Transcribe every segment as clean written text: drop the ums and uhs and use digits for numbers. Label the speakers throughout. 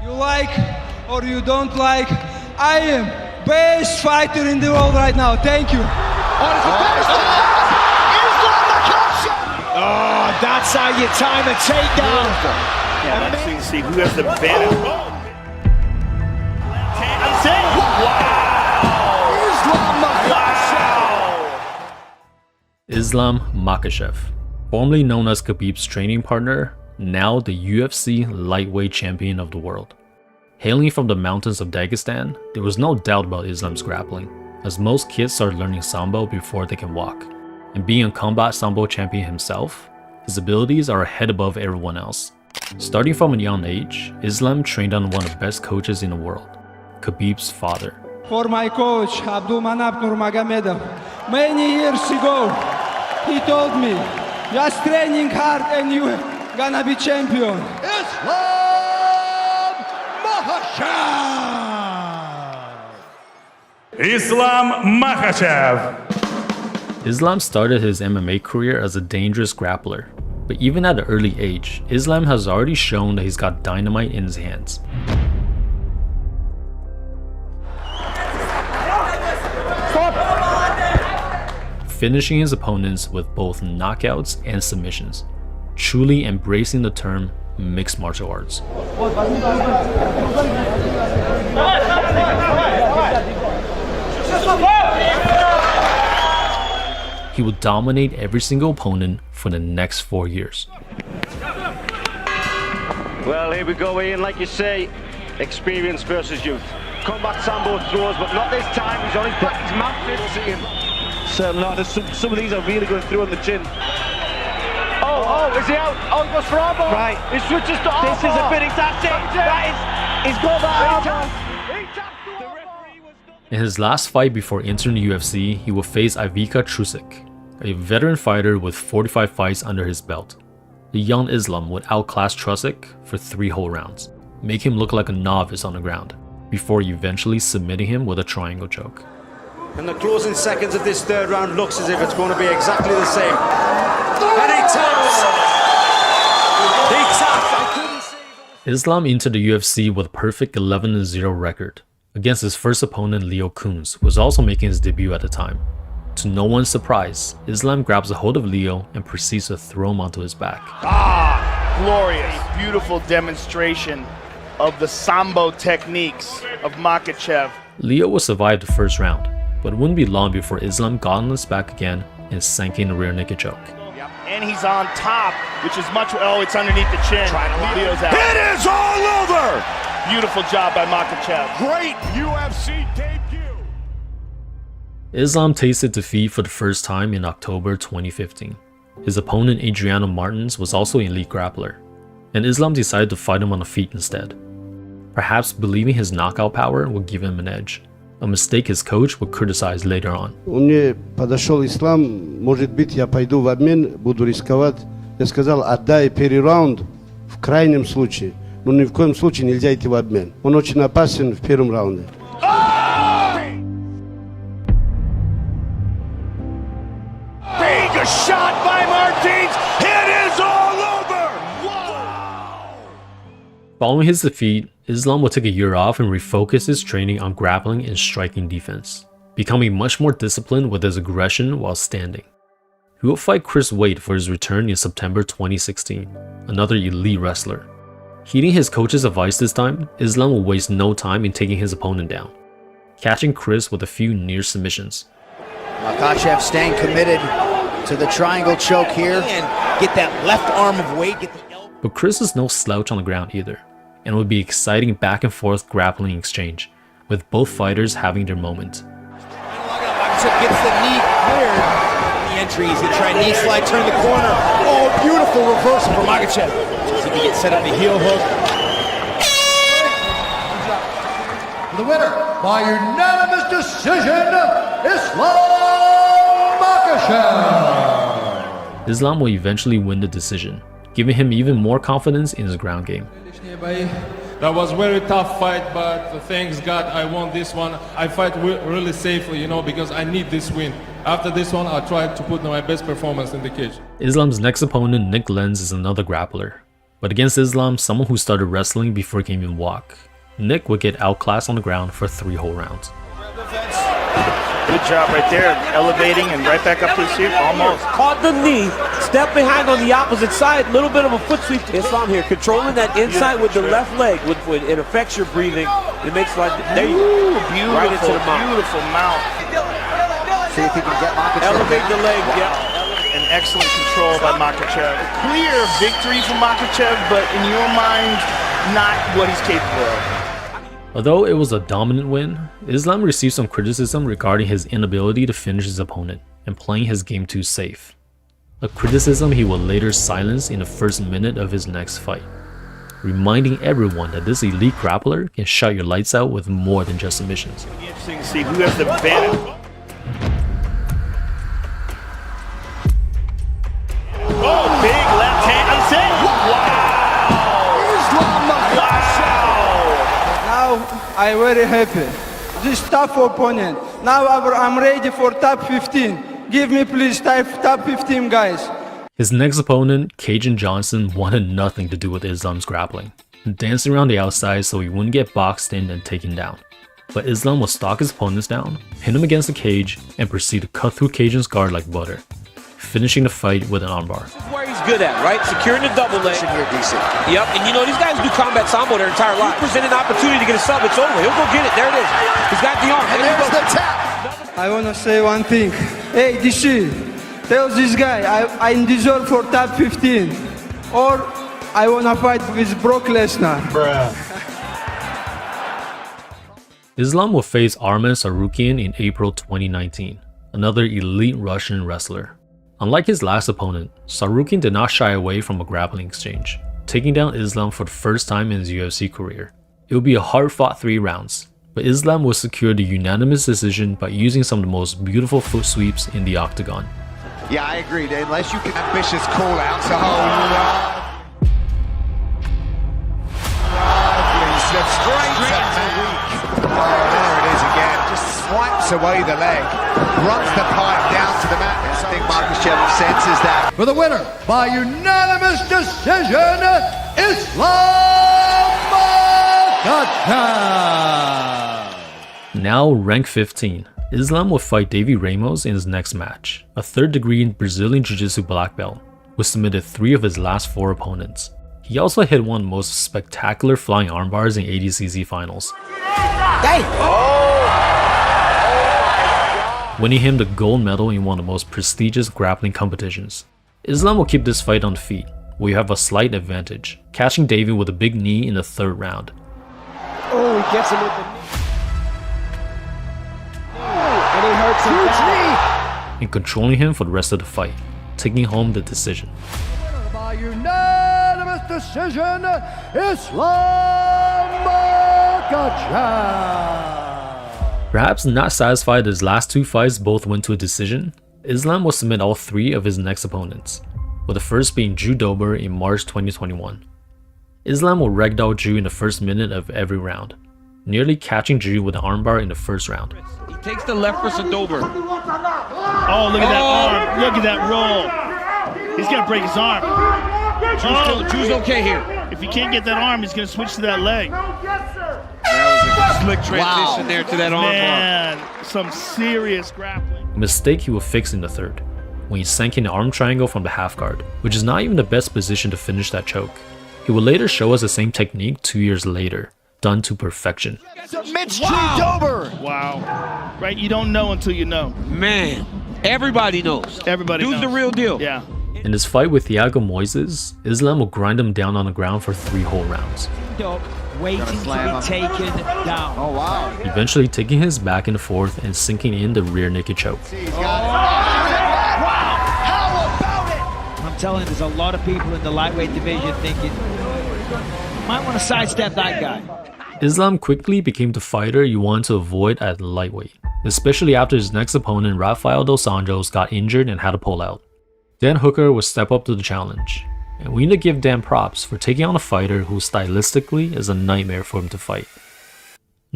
Speaker 1: You like or you don't like, I am best fighter in the world right now. Thank you.
Speaker 2: Oh, that's how you time a takedown.
Speaker 3: Yeah, let's see who has the advantage. That's it.
Speaker 4: Islam Makhachev, formerly known as Khabib's training partner, now the UFC lightweight champion of the world. Hailing from the mountains of Dagestan, there was no doubt about Islam's grappling, as most kids start learning Sambo before they can walk. And being a combat Sambo champion himself, his abilities are a head above everyone else. Starting from a young age, Islam trained on one of the best coaches in the world, Khabib's father.
Speaker 1: For my coach, Abdulmanap Nurmagomedov, many years ago, he told me, just training hard and you gonna be champion.
Speaker 5: Islam Makhachev!
Speaker 3: Islam Makhachev.
Speaker 4: Islam started his MMA career as a dangerous grappler, but even at an early age, Islam has already shown that he's got dynamite in his hands. Finishing his opponents with both knockouts and submissions, truly embracing the term mixed martial arts. He would dominate every single opponent for the next 4 years.
Speaker 6: Well, here we go, Ian. Like you say, experience versus youth. Combat Sambo throws, but not this time. He's on his back. He's mounted. See him. Certainly not. Some of these are really going through on the chin. Oh, is he out? Oh, he goes for armbar. Right. He switches to armbar. This is a fitting tactic. He's got that armbar.
Speaker 4: In his last fight before entering the UFC, he will face Ivica Trusik, a veteran fighter with 45 fights under his belt. The young Islam would outclass Trusik for 3 whole rounds, make him look like a novice on the ground, before eventually submitting him with a triangle choke.
Speaker 7: And the closing seconds of this third round looks as if it's going to be exactly the same. And he taps! He taps!
Speaker 4: Islam entered the UFC with a perfect 11-0 record against his first opponent Leo Kuhns, who was also making his debut at the time. To no one's surprise, Islam grabs a hold of Leo and proceeds to throw him onto his back.
Speaker 3: Glorious, beautiful demonstration of the Sambo techniques of Makhachev.
Speaker 4: Leo would survive the first round, but it wouldn't be long before Islam got on his back again and sank in a rear naked choke.
Speaker 3: And he's on top, which is much... Oh, it's underneath the chin. Leo's out.
Speaker 5: It is all over!
Speaker 3: Beautiful job by Makhachev.
Speaker 5: Great UFC debut!
Speaker 4: Islam tasted defeat for the first time in October 2015. His opponent Adriano Martins was also an elite grappler, and Islam decided to fight him on the feet instead. Perhaps believing his knockout power would give him an edge, a mistake his coach would criticize later on.
Speaker 8: Мне подошел Ислам, может быть, я пойду в обмен, буду рисковать. Я сказал, отдай первый раунд в крайнем случае, но ни в коем случае нельзя идти в обмен. Он очень опасен в первом раунде.
Speaker 5: Big shot by Martins. It is all over. Wow.
Speaker 4: Following his defeat, Islam would take a year off and refocus his training on grappling and striking defense, becoming much more disciplined with his aggression while standing. He will fight Chris Wade for his return in September 2016, another elite wrestler. Heeding his coach's advice this time, Islam will waste no time in taking his opponent down, catching Chris with a few near submissions.
Speaker 9: Makhachev staying committed to the triangle choke here and get that left arm of Wade.
Speaker 4: But Chris is no slouch on the ground either, and it would be exciting back and forth grappling exchange, with both fighters having their moment.
Speaker 9: Makhachev gets the knee cleared. The entry, he's gonna try a knee slide, turn the corner. Oh, beautiful reversal from Makhachev. He can get set up the heel hook.
Speaker 5: The winner by unanimous decision, Islam Makhachev.
Speaker 4: Islam will eventually win the decision, giving him even more confidence in his ground game.
Speaker 10: That was a very tough fight, but thanks God I won this one. I fight really safely, because I need this win. After this one, I'll try to put my best performance in the cage.
Speaker 4: Islam's next opponent, Nick Lenz, is another grappler. But against Islam, someone who started wrestling before he can even walk, Nick would get outclassed on the ground for 3 whole rounds.
Speaker 3: Good job right there, elevating and right back up to the seat, almost.
Speaker 11: Caught the knee, step behind on the opposite side, little bit of a foot sweep. Islam here, controlling that inside with the left leg. When it affects your breathing, it makes like, there you go.
Speaker 3: Beautiful,
Speaker 11: right into the mouth.
Speaker 3: Beautiful mount.
Speaker 9: See if he can get Makhachev.
Speaker 11: Elevate the leg, yeah.
Speaker 3: An excellent control by Makhachev. Clear victory for Makhachev, but in your mind, not what he's capable of.
Speaker 4: Although it was a dominant win, Islam received some criticism regarding his inability to finish his opponent and playing his game too safe. A criticism he would later silence in the first minute of his next fight, reminding everyone that this elite grappler can shut your lights out with more than just submissions.
Speaker 3: Interesting to see who has the advantage. Oh, big left hand. That's it.
Speaker 1: I'm very happy. This tough opponent. Now I'm ready for top 15. Give me please top 15 guys.
Speaker 4: His next opponent, Cajun Johnson, wanted nothing to do with Islam's grappling, dancing around the outside so he wouldn't get boxed in and taken down. But Islam would stalk his opponents down, hit him against the cage, and proceed to cut through Cajun's guard like butter, finishing the fight with an armbar.
Speaker 11: This is where he's good at, right? Securing the double leg.
Speaker 9: Here, DC.
Speaker 11: Yep, and you know, these guys do combat sambo their entire life. Present an opportunity to get a sub, it's over. He'll go get it. There it is. He's got the arm.
Speaker 9: And there's the tap.
Speaker 1: I want to say one thing. Hey, DC, tell this guy I deserve for top 15. Or I want to fight with Brock Lesnar.
Speaker 4: Islam will face Arman Tsarukyan in April 2019, another elite Russian wrestler. Unlike his last opponent, Tsarukyan did not shy away from a grappling exchange, taking down Islam for the first time in his UFC career. It would be a hard-fought 3 rounds, but Islam would secure the unanimous decision by using some of the most beautiful foot sweeps in the octagon.
Speaker 9: Yeah, I agree. Unless you can ambitious call-outs, there it is again. Just swipes away the leg, runs the pipe down to the mat. I think Makhachev senses that.
Speaker 5: For the winner, by unanimous decision, Islam Makhachev.
Speaker 4: Now ranked 15, Islam will fight Davy Ramos in his next match, a 3rd degree Brazilian Jiu-Jitsu black belt, who submitted 3 of his last 4 opponents. He also hit one of the most spectacular flying armbars in ADCC finals, winning him the gold medal in one of the most prestigious grappling competitions. Islam will keep this fight on feet, where you have a slight advantage, catching Davy with a big knee in the 3rd round.
Speaker 11: Oh, he gets him with the knee. And he hurts him bad.
Speaker 4: And controlling him for the rest of the fight, taking home the decision.
Speaker 5: By unanimous decision, Islam Makhachev.
Speaker 4: Perhaps not satisfied that his last 2 fights both went to a decision, Islam will submit all 3 of his next opponents, with the first being Drew Dober in March 2021. Islam will ragdoll Drew in the first minute of every round, nearly catching Drew with an armbar in the first round.
Speaker 11: He takes the left for Dober.
Speaker 3: Oh, look at that arm. Look at that roll. He's going to break his arm.
Speaker 11: Drew's okay here.
Speaker 3: If he can't get that arm, he's going to switch to that leg.
Speaker 11: That was a slick transition there to that arm bar.
Speaker 3: Man, some serious grappling.
Speaker 4: A mistake he will fix in the 3rd, when he sank in the arm triangle from the half guard, which is not even the best position to finish that choke. He will later show us the same technique 2 years later, done to perfection.
Speaker 9: Submits Drew Dober.
Speaker 3: Wow. Right, you don't know until you know.
Speaker 11: Man, everybody knows.
Speaker 3: Everybody knows.
Speaker 11: Dude's the real deal.
Speaker 3: Yeah.
Speaker 4: In his fight with Thiago Moises, Islam will grind him down on the ground for 3 whole rounds,
Speaker 11: Waiting to be taken down.
Speaker 9: Oh, wow.
Speaker 4: eventually taking his back in the 4th and sinking in the rear naked choke.
Speaker 9: He's got it. Wow. How about it?
Speaker 11: I'm telling you, there's a lot of people in the lightweight division thinking, might want to sidestep that guy.
Speaker 4: Islam quickly became the fighter you want to avoid at lightweight, especially after his next opponent Rafael dos Anjos got injured and had to pull out. Dan Hooker would step up to the challenge, and we need to give Dan props for taking on a fighter who stylistically is a nightmare for him to fight.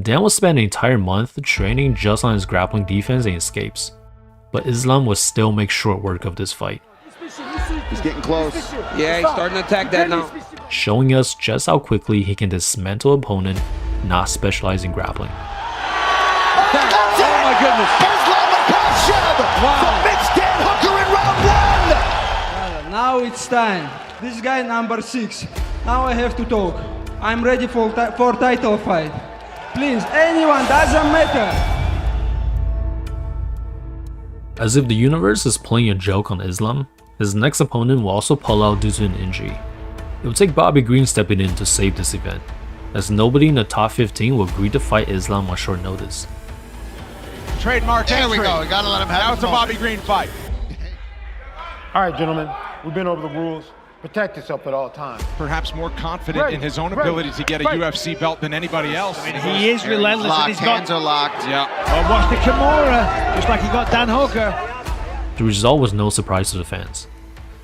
Speaker 4: Dan will spend an entire month training just on his grappling defense and escapes, but Islam would still make short work of this fight.
Speaker 9: He's getting close.
Speaker 11: Yeah, he's starting to attack that now.
Speaker 4: showing us just how quickly he can dismantle an opponent not specializing in grappling.
Speaker 5: Oh my goodness.
Speaker 9: Islam Makhachev from mixed-in hooker in round one.
Speaker 1: Now it's time. This guy number 6. Now I have to talk. I'm ready for title fight. Please, anyone, doesn't matter.
Speaker 4: As if the universe is playing a joke on Islam, his next opponent will also pull out due to an injury. It will take Bobby Green stepping in to save this event, as nobody in the top 15 will agree to fight Islam on short notice.
Speaker 9: Trademark entry. There we go. We gotta let him have it. Now it's a Bobby Green fight.
Speaker 12: All right, gentlemen, we've been over the rules. Protect yourself at all times.
Speaker 9: Perhaps more confident in his own ability to get a UFC belt than anybody else.
Speaker 2: I mean, he is relentless.
Speaker 9: Locked,
Speaker 2: and he's got...
Speaker 9: hands are locked.
Speaker 2: Yeah. Oh, watch the Kimura, just like he got Dan Hooker.
Speaker 4: The result was no surprise to the fans.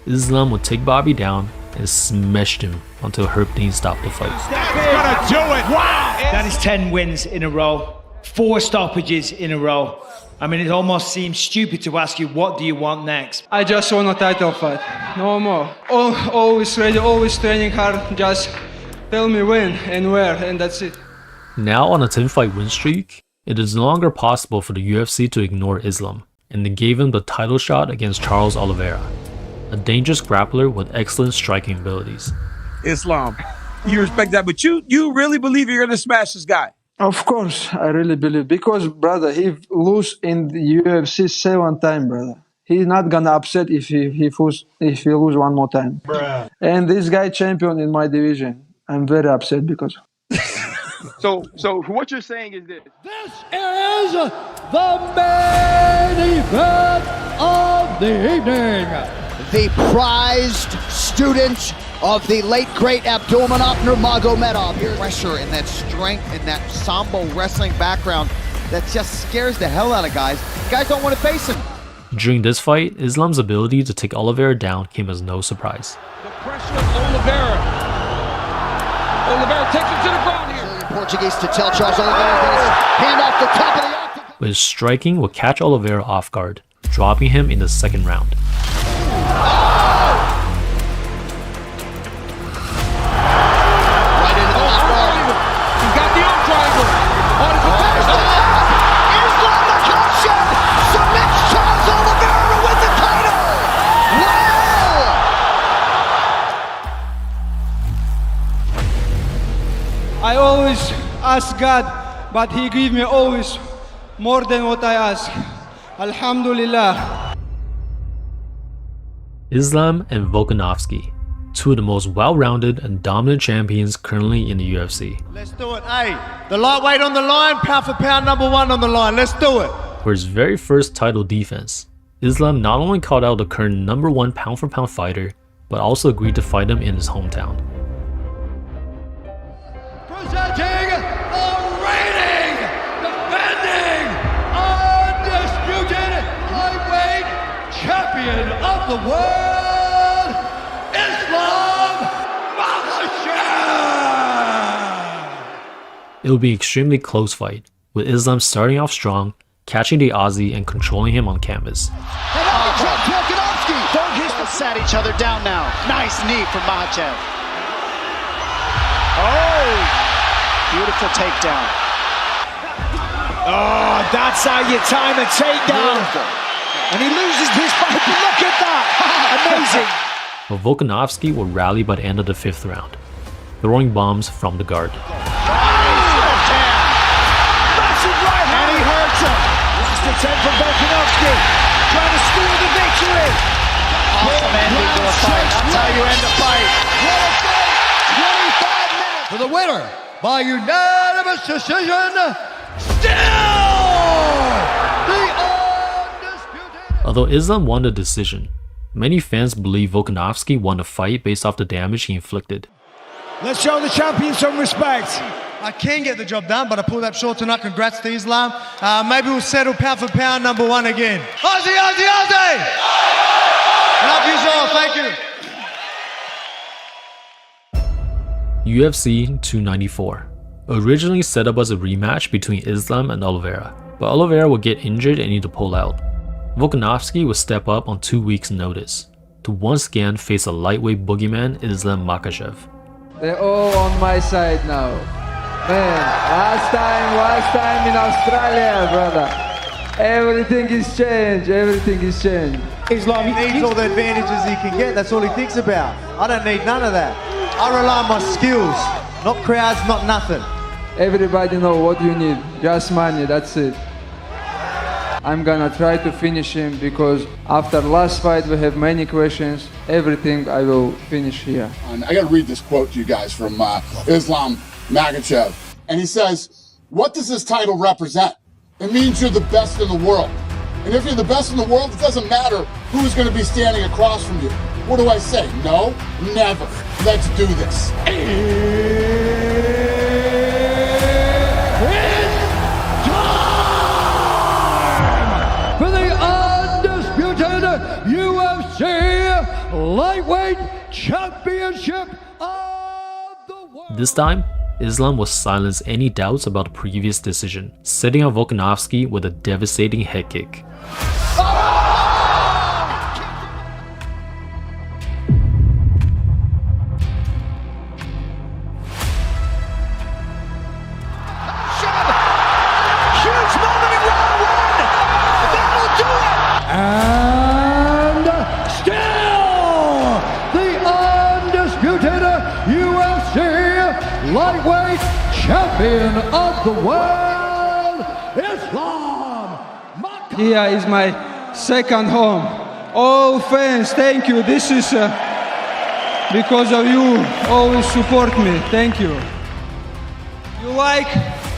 Speaker 4: Islam would take Bobby down and smashed him until Herb Dean stopped the fight.
Speaker 9: That's gonna do it. Wow.
Speaker 2: That is 10 wins in a row, 4 stoppages in a row. I mean, it almost seems stupid to ask you, what do you want next?
Speaker 1: I just want a title fight. No more. Always ready, always training hard. Just tell me when and where, and that's it.
Speaker 4: Now on a 10-fight win streak, it is no longer possible for the UFC to ignore Islam, and they gave him the title shot against Charles Oliveira, a dangerous grappler with excellent striking abilities.
Speaker 11: Islam, you respect that, but you really believe you're going to smash this guy?
Speaker 1: Of course, I really believe. Because, brother, he lose in the UFC 7 times, brother. He's not gonna upset if he lose one more time. Bruh. And this guy champion in my division. I'm very upset because.
Speaker 3: So what you're saying is this.
Speaker 5: This is the main event of the evening.
Speaker 9: The prized student of the late great Abdulmanap Nurmagomedov. Pressure and that strength and that sambo wrestling background that just scares the hell out of guys. Guys don't want to face him.
Speaker 4: During this fight, Islam's ability to take Oliveira down came as no surprise.
Speaker 11: The pressure of Oliveira. Oliveira takes him to the ground here.
Speaker 9: Portuguese to tell Charles Oliveira hand off the top of the octagon.
Speaker 4: But his striking would catch Oliveira off guard, dropping him in the second round.
Speaker 1: I always ask God, but He give me always more than what I ask. Alhamdulillah.
Speaker 4: Islam and Volkanovski, two of the most well-rounded and dominant champions currently in the UFC.
Speaker 12: Let's do it. Hey, the lightweight on the line, pound for pound #1 on the line. Let's do it.
Speaker 4: For his very first title defense, Islam not only called out the current #1 pound-for-pound fighter, but also agreed to fight him in his hometown.
Speaker 5: Presenting the reigning, defending, undisputed lightweight champion of the world, Islam Makhachev!
Speaker 4: It will be an extremely close fight, with Islam starting off strong, catching the Aussie and controlling him on canvas.
Speaker 2: Don't sat each other down now. Nice knee from Makhachev. Oh! Beautiful takedown. Oh, that's how you time a takedown. And he loses his fight. Look at that. Amazing.
Speaker 4: But Volkanovski will rally by the end of the 5th round, throwing bombs from the guard.
Speaker 2: Massive right hand. And he hurts him. Last attempt from Volkanovski. Trying to steal the victory. Awesome ending to a fight. That's how you end a fight. What a fight. 25 minutes.
Speaker 5: For the winner, by unanimous decision, still the undisputed.
Speaker 4: Although Islam won the decision, many fans believe Volkanovski won the fight based off the damage he inflicted.
Speaker 2: Let's show the champion some respect.
Speaker 12: I can get the job done, but I pulled up short tonight. Congrats to Islam. Maybe we'll settle pound for pound #1 again. Aussie, Aussie, Aussie! Love you all. Thank you.
Speaker 4: UFC 294, originally set up as a rematch between Islam and Oliveira, but Oliveira would get injured and need to pull out. Volkanovski would step up on 2 weeks' notice to once again face a lightweight boogeyman Islam Makhachev.
Speaker 1: They're all on my side now. Man, last time in Australia, brother. Everything is changed. Everything is changed.
Speaker 12: Islam needs all the advantages he can get. That's all he thinks about. I don't need none of that. I rely on my skills, not crowds, not nothing.
Speaker 1: Everybody know what you need. Just money. That's it. I'm gonna try to finish him because after last fight we have many questions. Everything I will finish here.
Speaker 13: I gotta read this quote to you guys from Islam Makhachev. And he says, "What does this title represent? It means you're the best in the world. And if you're the best in the world, it doesn't matter who's gonna be standing across from you. What do I say? No? Never. Let's do this."
Speaker 5: For the undisputed UFC Lightweight Championship of the world.
Speaker 4: This time, Islam will silence any doubts about the previous decision, setting up Volkanovski with a devastating head kick.
Speaker 5: And still, the undisputed UFC Lightweight Champion of the world, Islam Makhachev.
Speaker 1: Here is my second home. All fans, thank you. This is because of you. Always support me. Thank you. You like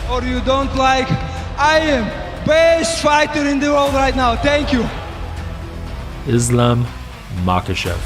Speaker 1: or you don't like, I am best fighter in the world right now. Thank you.
Speaker 4: Islam Makhachev.